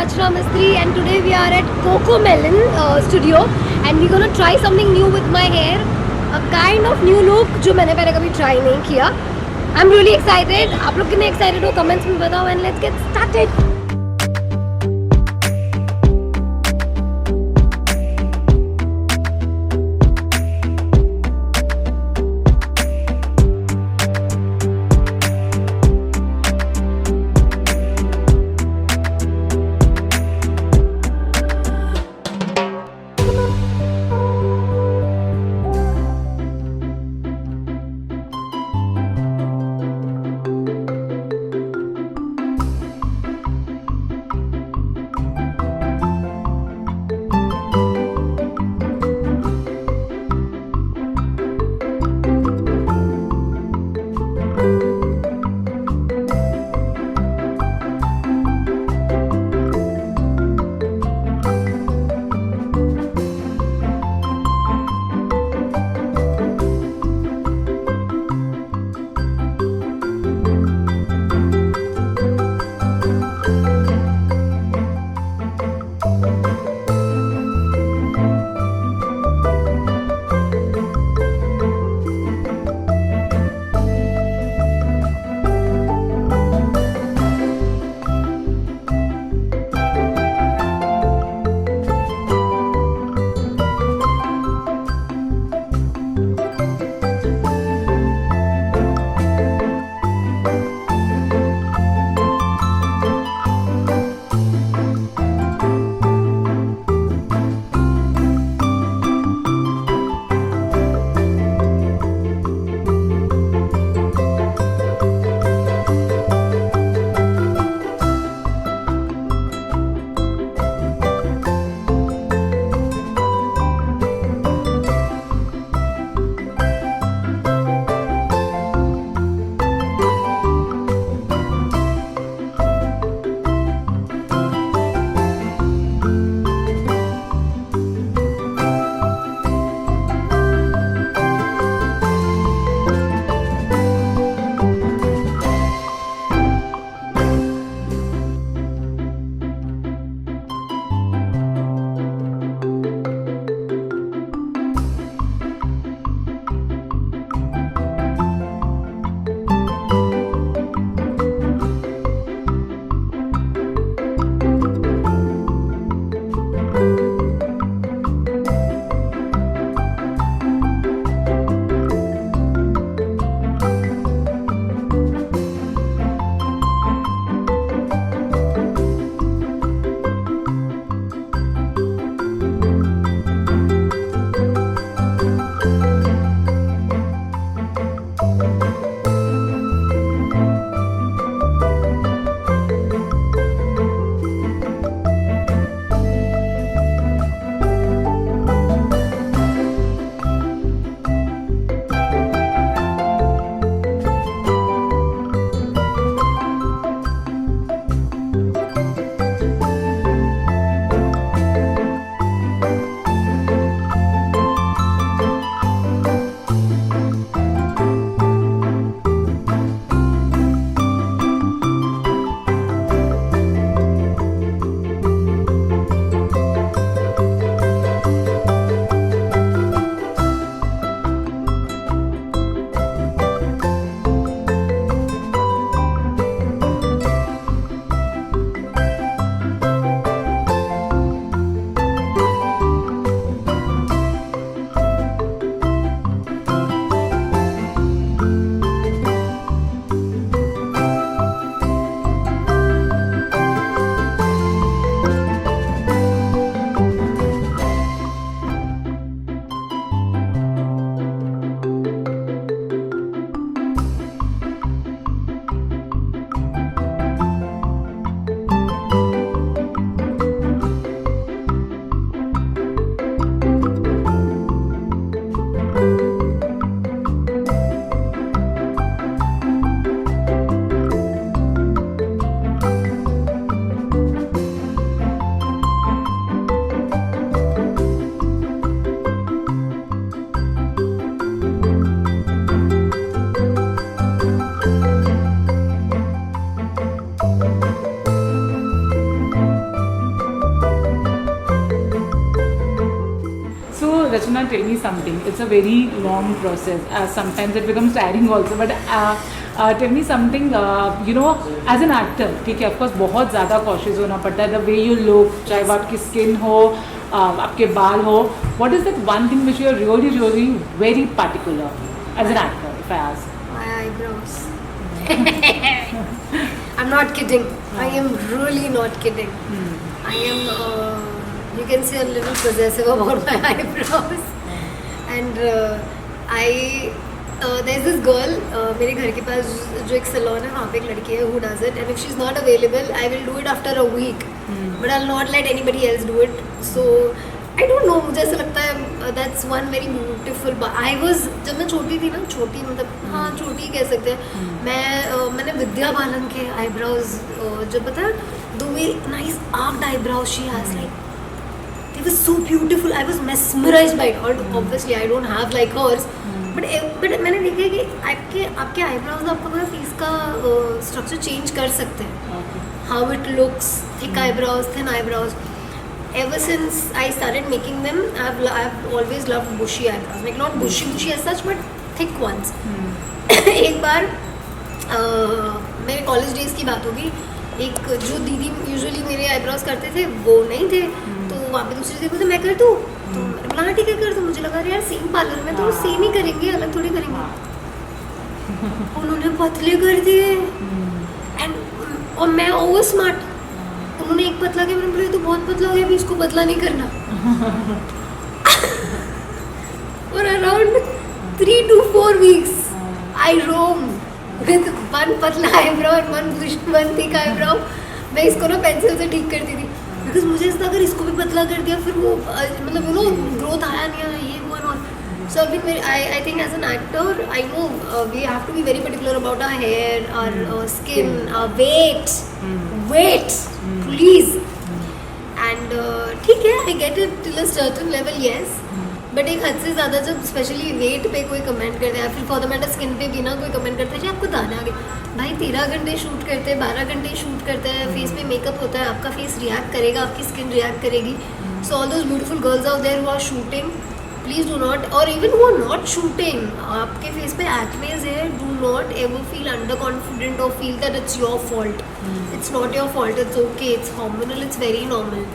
Rachna Mistry and today we are at Coco Melon studio and we're gonna try something new with my hair. A kind of new look जो मैंने पहले कभी try नहीं किया. I'm really excited. आप लोग कितने excited हो comments में बताओ and let's get started. Archana, tell me something. It's a very long process. Sometimes it becomes tiring also. But tell me something. You know, as an actor, ठीक है, of course बहुत ज़्यादा cautious होना पड़ता है. The way you look, चाहे वो आपकी skin हो, आपके बाल हो. What is that one thing which you are really very particular as an actor? If I ask. My eyebrows. I'm not kidding. I am really not kidding. I am, you can say, a little possessive about my eyebrows. And there's this girl, मेरे घर के पास जो एक salon है, वहाँ पे एक लड़की है who does it. And if she's not available, I will do it after a week. But I'll not let anybody else do it. So I don't know, मुझे ऐसा लगता है that's one very beautiful. I was, जब मैं छोटी थी ना, छोटी मतलब हाँ छोटी कह सकते हैं, मैंने विद्या बालन के eyebrows जब पता है, the way nice arched eyebrows she has, like they were so beautiful. I was mesmerized by it. Obviously I don't have like hers, but मैंने देखा है कि आपके eyebrows आपका पूरा face का structure change कर सकते हैं. How it looks, thick eyebrows, thin eyebrows. Ever since I started making them, I've always loved bushy eyebrows. Like not bushy as such, but thick ones. एक बार मेरे कॉलेज डेज की बात होगी, एक जो दीदी यूजुअली मेरे आईब्रोज करते थे वो नहीं थे, तो वहाँ पे दूसरी दीदी बोलते मैं कर दूँ, तो मैंने बोला हाँ ठीक है कर दूँ. मुझे लगा यार सेम पार्लर में तो सेम ही करेंगे, अलग थोड़ी करेंगे. उन्होंने पतले कर दिए एंड और मैं ओवर स्मार्ट. उन्होंने एक पतला किया, मैंने बोला तो बहुत पतला हो गया, अभी इसको पतला नहीं करना. For around 3 to 4 weeks I roamed with one पतला eyebrow and one thick eyebrow. मैं इसको ना पेंसिल से ठीक करती थी, बिकॉज मुझे ऐसा अगर इसको भी पतला कर दिया फिर वो मतलब यू नो ग्रोथ आया नहीं आया, ये वो और. So I think as an actor, I know we have to be very particular about our hair, our skin, our weight, please. And ठीक है, I get it till a certain level, yes. But एक हद से ज़्यादा जब specially wait पे कोई comment करता है या फिर फॉर द मैटर स्किन पे भी ना कोई कमेंट करता है कि आपको दाने आ गए. भाई 13 घंटे शूट करते हैं, 12 घंटे शूट करते हैं, फेस पे मेकअप होता है, आपका फेस रिएक्ट करेगा, आपकी स्किन रिएक्ट करेगी. So all those beautiful girls out there who are shooting, please do not, और even who are not shooting, आपके फेस पे एक्नेज है, do not ever feel under confident और feel that it's your fault. It's not your fault, it's okay, it's hormonal, it's very normal.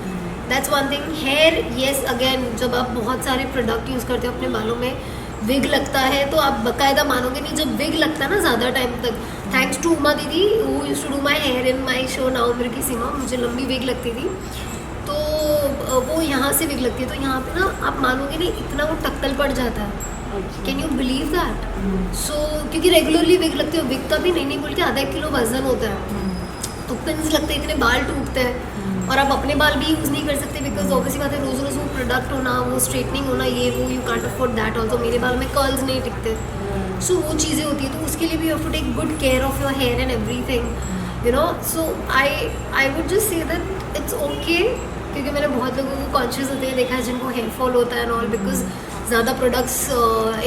That's one thing. Hair, yes, again जब आप बहुत सारे product use करते हो अपने बालों में, विग लगता है तो आप बाकायदा मानोगे नहीं, जब विग लगता है ना ज़्यादा टाइम तक, thanks to Uma didi who used to do my hair in my show now मिर्गी की सीमा, मुझे लंबी विग लगती थी तो वो यहाँ से विग लगती है, तो यहाँ पे ना आप मानोगे नहीं इतना वो टक्कल पड़ जाता है. Can you believe that? So क्योंकि रेगुलरली विग लगती है, विग का भी नहीं बोल के आधा 1 किलो वजन होता है, तो पिंस लगते हैं, इतने बाल टूटते हैं, और आप अपने बाल भी यूज़ नहीं कर सकते बिकॉज ऑब्वियसली बात है रोज़ रोज़ वो प्रोडक्ट होना, वो स्ट्रेटनिंग होना, ये वो, you can't afford that also. मेरे बाल में कर्ल्स नहीं टिकते, सो वो चीज़ें होती है, तो उसके लिए भी you have to take good care of your hair and everything, you know. So I would just say that it's okay, क्योंकि मैंने बहुत लोगों को कॉन्शियस होते हैं देखा है जिनको हेयर फॉल होता है एंड ऑल, बिकॉज ज़्यादा प्रोडक्ट्स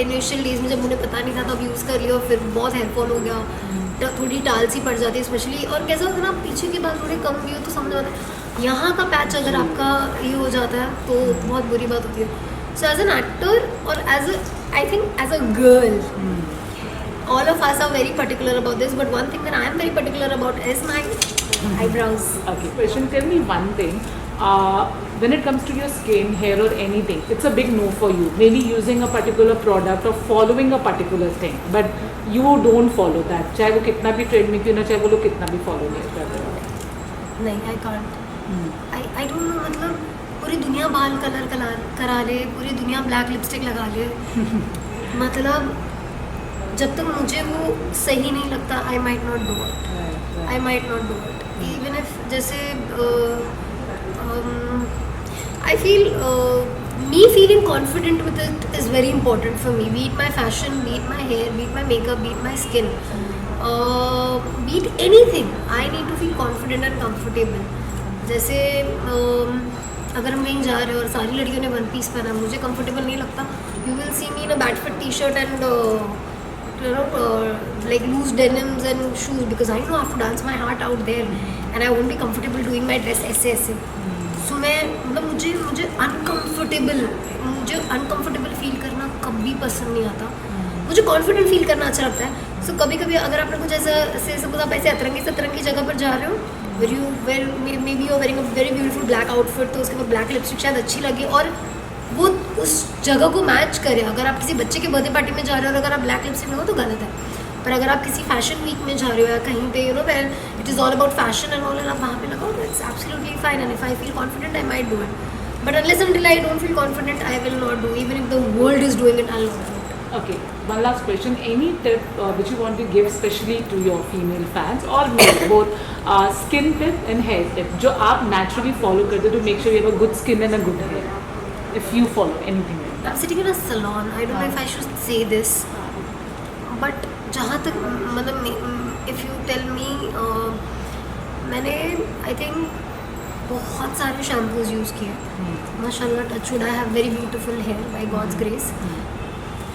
इनिशियल डेज में जब मुझे पता नहीं था तब यूज़ कर लिया और फिर बहुत हेयर फॉल हो गया, थोड़ी टाल सी पड़ जाती है स्पेशली. और कैसा होता है ना, पीछे के बाल थोड़े कम भी हो तो समझ आता है, यहाँ का पैच अगर आपका ये हो जाता है तो बहुत बुरी बात होती है. सो एज एन एक्टर और I think as a girl, all of us are very particular about this, but one thing that I am very particular about is my eyebrows. Okay, question, tell me one thing. When it comes to your skin, hair or anything, it's a big no for you. Maybe using a particular product or following a particular thing, but you don't follow that. चाहे वो कितना भी trend में क्यों ना, चाहे वो लोग कितना भी फॉलो नहीं करते. नहीं, I can't. I don't know, मतलब पूरी दुनिया बाल कलर करा ले, पूरी दुनिया ब्लैक लिपस्टिक लगा ले, मतलब जब तक मुझे वो सही नहीं लगता, I might not do it. I might not do it even if, जैसे I feel me feeling confident with it is very important for me, be it my fashion, be it my hair, be it my makeup, be it my skin, be it anything. I need to feel confident and comfortable. जैसे अगर हम कहीं जा रहे हैं और सारी लड़कियों ने वन पीस पहना, मुझे कंफर्टेबल नहीं लगता. You will see me in a bat fit T shirt and like loose denims and shoes because I know I have to dance my heart out there and I won't be comfortable doing my dress ऐसे. So मैं मतलब मुझे uncomfortable feel करना कभी पसंद नहीं आता. मुझे कॉन्फिडेंट फील करना अच्छा लगता है. सो कभी कभी अगर आपने कुछ ऐसे सपोज आप ऐसे अतरंगी जगह पर जा रहे हो where maybe you wearing a very beautiful black outfit, तो उसके बाद ब्लैक लिपस्टिक शायद अच्छी लगे और वो उस जगह को मैच करे. अगर आप किसी बच्चे के बर्थडे पार्टी में जा रहे हो और अगर आप ब्लैक लिपस्टिक लगाओ तो गलत है. पर अगर आप किसी फैशन वीक में जा रहे हो या कहीं पे where it is all about fashion and all and आप वहाँ पे लगाओ तो it's absolutely fine and if I feel confident I might do it. But unless until I don't feel confident I will not do. Even if the world is doing it I'll not do it. Okay, one last question. Any tip which you want to give especially to your female fans or male both, skin tip and hair tip जो आप naturally follow करते हो to make sure you have a good skin and a good hair, if you follow anything like that. I'm sitting in a salon. I don't know if I should say this, but जहाँ तक मतलब if you tell me मैंने I think बहुत सारे shampoos use किए. माशाल्लाह touch wood I have very beautiful hair by God's grace.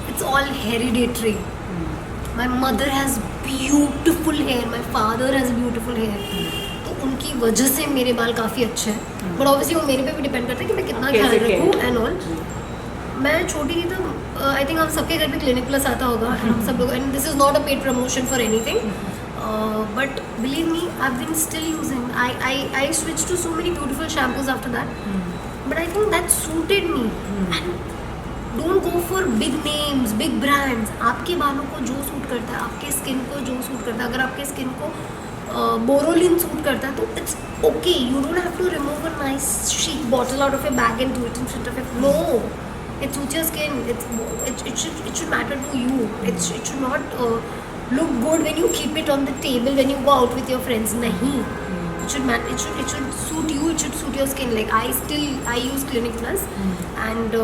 It's all hereditary. My mother has beautiful hair, my father has beautiful hair, तो उनकी वजह से मेरे बाल काफ़ी अच्छे हैं. बट ऑब्वियसली वो मेरे पे भी डिपेंड करता है कि मैं कितना ख्याल रखूँ एंड ऑल. मैं छोटी थी तब आई थिंक हम सबके घर पे क्लिनिक प्लस आता होगा हम सब लोग, and this is not a paid promotion for anything. But believe me, I've been still using. I switched to so many beautiful shampoos after that. But I think that suited me. And don't go for big names, big brands. आपके बालों को जो suit करता है, आपके skin को जो suit करता है, अगर आपके स्किन को बोरोलिन सूट करता है तो it's okay. You don't have to remove a nice chic bottle out of your bag and do it in front of your. No, it suits your skin. It should matter to you. It should not. Look good when you keep it on the table when you go out with your friends. Nahi. It should suit you. It should suit your skin. Like I use Clinic Plus, and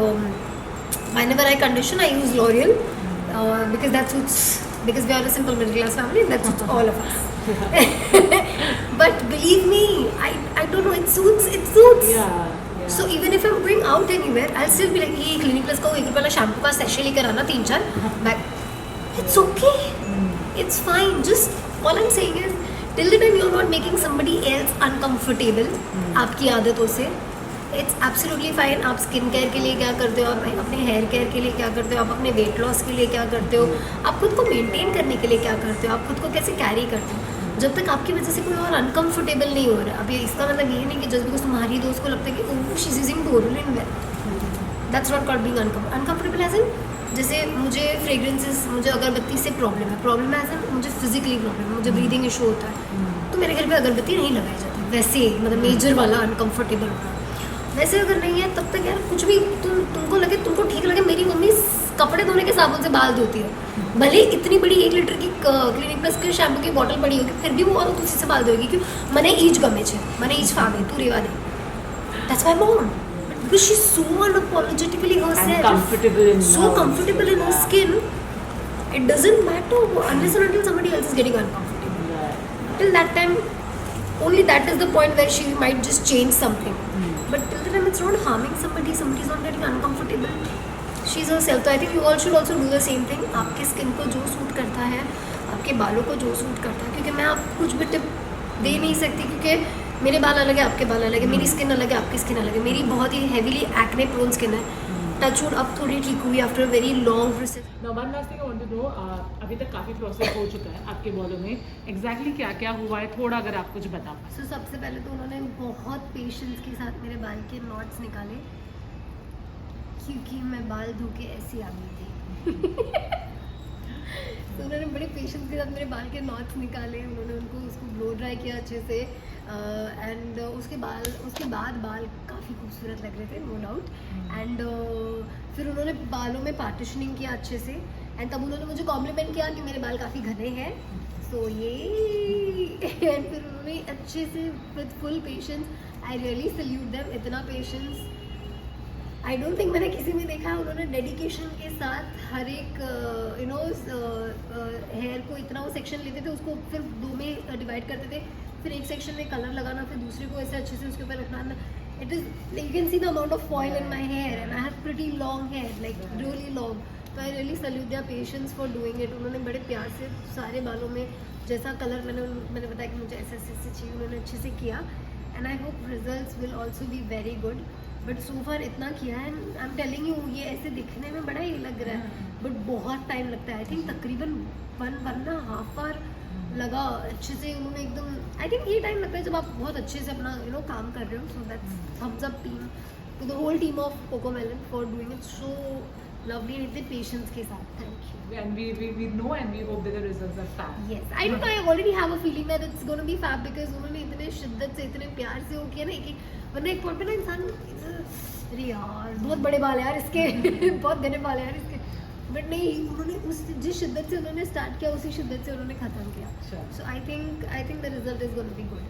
whenever I condition I use L'Oreal because that suits, because we are a simple middle class family and that suits all of us. But believe me, I don't know. It suits. Yeah. So even if I'm going out anywhere, I'll still be like, ये Clinic Plus का 1 रुपये वाला shampoo का sachet लेकर आना 3-4 bag. It's okay. It's fine. Just all I'm saying is till the time you're not making somebody else uncomfortable आपकी आदतों से, it's absolutely fine. आप स्किन केयर के लिए क्या करते हो, आप अपने हेयर केयर के लिए क्या करते हो, आप अपने वेट लॉस के लिए क्या करते हो, आप खुद को मेंटेन करने के लिए क्या करते हो, आप खुद को कैसे कैरी करते हो. जब तक आपकी वजह से कोई और अनकंफर्टेबल नहीं हो रहा है. अब ये इसका मतलब ये नहीं कि जस्ट बिकॉज तुम्हारी दोस्त को लगता है कि oh she is using Boroline well, that's not called being uncomfortable. As in जैसे मुझे फ्रेग्रेंसेस, मुझे अगरबत्ती से प्रॉब्लम है एज इन मुझे फिजिकली प्रॉब्लम है, मुझे ब्रीदिंग इशू होता है, तो मेरे घर पे अगरबत्ती नहीं लगाई जाती. वैसे मतलब मेजर वाला अनकंफर्टेबल होना, वैसे अगर नहीं है तब तक यार कुछ भी तुमको लगे, तुमको ठीक लगे. मेरी मम्मी कपड़े धोने के साबुन से बाल धोती है, भले इतनी बड़ी 1 लीटर की क्लिनिक प्लस के शैम्पू की बॉटल पड़ी होगी, फिर भी वो और उसी से बाल धोएगी. क्यों? मने ईज गमे छे, मने ईज फावे तू रेवा दे. That's my mom. Because she's so unapologetically herself, comfortable in her skin. It doesn't matter unless and until somebody else is getting uncomfortable. Till that time, only that is the point where she might just change something. But till the time it's not harming somebody, somebody's not getting uncomfortable. She's herself. So I think you all should also do the same thing. आपके skin को जो suit करता है, आपके बालों को जो suit करता है, क्योंकि मैं आपको कुछ भी टिप दे नहीं सकती क्योंकि मेरे बाल अलग है, आपके बाल अलग है, मेरी स्किन अलग है, आपकी स्किन अलग है. मेरी बहुत ही हेवीली एक्ने प्रोन स्किन है. टचवुड अब थोड़ी ठीक हुई after very long process. Now one last thing I want to know, अभी तक काफ़ी प्रोसेस हो चुका है आपके बालों में, एग्जैक्टली क्या क्या हुआ है, थोड़ा अगर आप कुछ बता पाए. सो सबसे पहले तो उन्होंने बहुत पेशेंस के साथ मेरे बाल के नॉट्स निकाले क्योंकि मैं बाल धो के ऐसी आ गई थी. तो उन्होंने बड़े पेशेंस के साथ मेरे बाल के नॉट्स निकाले. उन्होंने उसको ब्लो ड्राई किया अच्छे से एंड उसके बाद बाल काफ़ी खूबसूरत लग रहे थे, नो डाउट. एंड फिर उन्होंने बालों में पार्टिशनिंग किया अच्छे से एंड तब उन्होंने मुझे कॉम्प्लीमेंट किया कि मेरे बाल काफ़ी घने हैं. सो ये एंड फिर उन्होंने अच्छे से with full patience, I really salute them. इतना पेशेंस आई डोंट थिंक मैंने किसी में देखा है. उन्होंने डेडिकेशन के साथ हर एक हेयर को इतना वो सेक्शन लेते थे, उसको फिर 2 में डिवाइड करते थे, फिर एक सेक्शन में कलर लगाना, फिर दूसरे को ऐसे अच्छे से उसके ऊपर रखना. it is like you can see the amount of foil in my hair and I have pretty long hair, like really long. So I really salute their patience for doing it. उन्होंने बड़े प्यार से सारे बालों में जैसा colour मैंने बताया कि मुझे ऐसे ऐसे चाहिए, उन्होंने अच्छे से किया. And I hope results will also be very good. But so far इतना किया है, I'm telling you ये ऐसे दिखने में बड़ा ही लग रहा है, but बहुत टाइम लगता है. I think तकरीबन 1.5 hour लगा अच्छे से. उन्होंने एकदम, आई थिंक ये टाइम लगता है जब आप बहुत अच्छे से अपना काम कर रहे हो. So that's thumbs up team to the whole team of CoComelon for doing it so lovely and इतने पेशेंस के साथ. Thank you. And we know and we hope that the results are fab. Yes, I don't know, I already have a feeling that it's going to be fab because उन्होंने इतने शिद्दत से इतने प्यार से वो किया ना. एक वरना एक पॉइंट पे ना इंसान, अरे यार बहुत बड़े बाल है यार इसके बहुत घने बाल है यार इसके, बट नहीं, उन्होंने उस जिस शिद्दत से उन्होंने स्टार्ट किया उसी शिद्दत से उन्होंने ख़त्म किया. Sure. So I think the result is going to be good.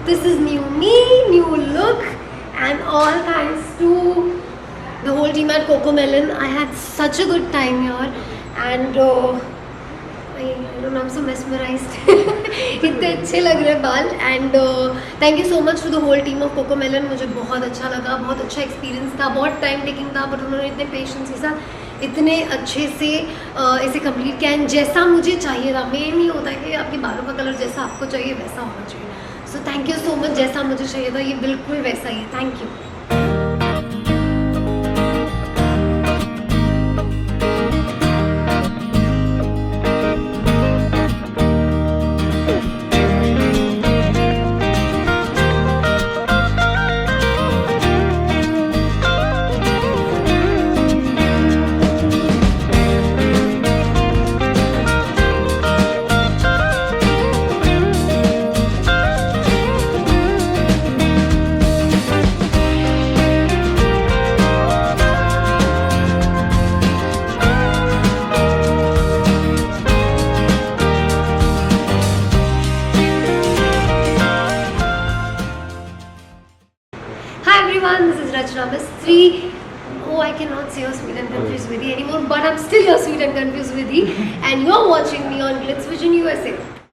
this is new me, new look, and all thanks to the whole team at Cocomelon. I had such a good time here, and I don't know, I'm so mesmerized. इतने अच्छे लग रहे हैं बाल, and thank you so much to the whole team of Cocomelon. मुझे बहुत अच्छा लगा, बहुत अच्छा एक्सपीरियंस था, बहुत टाइम टेकिंग था, बट उन्होंने इतने पेशेंस के साथ इतने अच्छे से इसे कंप्लीट किया, एंड जैसा मुझे चाहिए था। मेन ये होता है कि आपके बालों का कलर जैसा आपको चाहिए वैसा होना चाहिए। So thank you so much, जैसा मुझे चाहिए था ये बिल्कुल वैसा ही है। Thank you. Hi everyone, this is Rachna Mistry. Oh, I cannot say your sweet and confused Vidhi anymore, but I'm still your sweet and confused Vidhi, and you're watching me on Glitz Vision USA.